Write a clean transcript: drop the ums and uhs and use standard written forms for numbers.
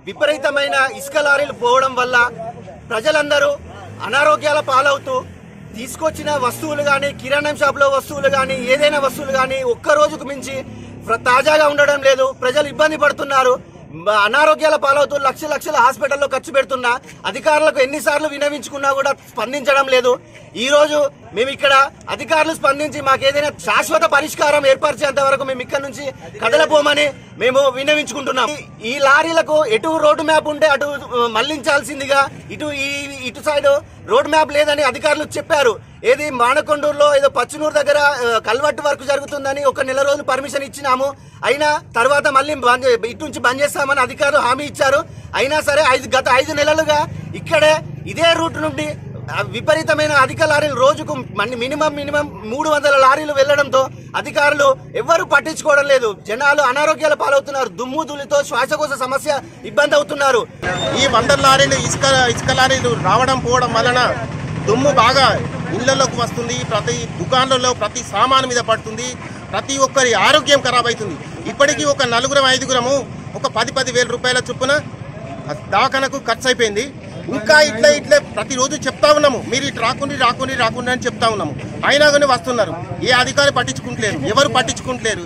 విపరీతమైన ఇసుక లారీలు పోవడం వల్ల ప్రజలందరూ అనారోగ్యాల పాలవుతూ తీసుకొచ్చిన వస్తువులు గాని కిరాణం షాప్ లో వస్తువులు గాని ఏదైనా వస్తువులు గాని ఒక్క రోజుకు మించి తాజాగా ఉండడం లేదు. ప్రజలు ఇబ్బంది పడుతున్నారు, అనారోగ్యాల పాలవుతూ లక్షల హాస్పిటల్లో ఖర్చు పెడుతున్నా అధికారులకు ఎన్నిసార్లు వినవించుకున్నా కూడా స్పందించడం లేదు. ఈ రోజు మేము ఇక్కడ అధికారులు స్పందించి మాకేదైనా శాశ్వత పరిష్కారం ఏర్పరిచేంత వరకు మేము ఇక్కడ నుంచి కదలపోమని మేము వినవించుకుంటున్నాం. ఈ లారీలకు ఎటు రోడ్డు మ్యాప్ ఉంటే అటు మళ్లించాల్సిందిగా ఇటు సైడ్ రోడ్ మ్యాప్ లేదని అధికారులు చెప్పారు. ఏది మానకొండూరులో ఏదో పచ్చనూరు దగ్గర కల్వర్ట్ వర్క్ జరుగుతుందని ఒక నెల రోజులు పర్మిషన్ ఇచ్చినాము. అయినా తర్వాత మళ్ళీ ఇటు నుంచి బంద్ చేస్తామని అధికారులు హామీ ఇచ్చారు. అయినా సరే గత 5 నెలలుగా ఇక్కడే ఇదే రూట్ నుండి విపరీతమైన అధిక లారీలు రోజుకు మినిమం 300 లారీలు వెళ్లడంతో అధికారులు ఎవ్వరూ పట్టించుకోవడం లేదు. జనాలు అనారోగ్యాల పాలవుతున్నారు, దుమ్ము ధూళితో శ్వాసకోశ సమస్య ఇబ్బంది అవుతున్నారు. ఈ 100 లారీలు ఇసుక లారీలు రావడం పోవడం వలన దుమ్ము బాగా ఇళ్లలోకి వస్తుంది, ప్రతి దుకాణంలో ప్రతి సామాను మీద పడుతుంది, ప్రతి ఒక్కరి ఆరోగ్యం ఖరాబ్ అవుతుంది. ఇప్పటికీ ఒక 4-5 ఒక 10,000 రూపాయల చొప్పున దవాఖానకు ఖర్చు అయిపోయింది. ఇంకా ఇట్లా ప్రతిరోజు చెప్తా ఉన్నాము, మీరు ఇటు రాకుండా అని చెప్తా ఉన్నాము. అయినా కానీ వస్తున్నారు. ఏ అధికారి పట్టించుకుంటలేరు, ఎవరు పట్టించుకుంటలేరు.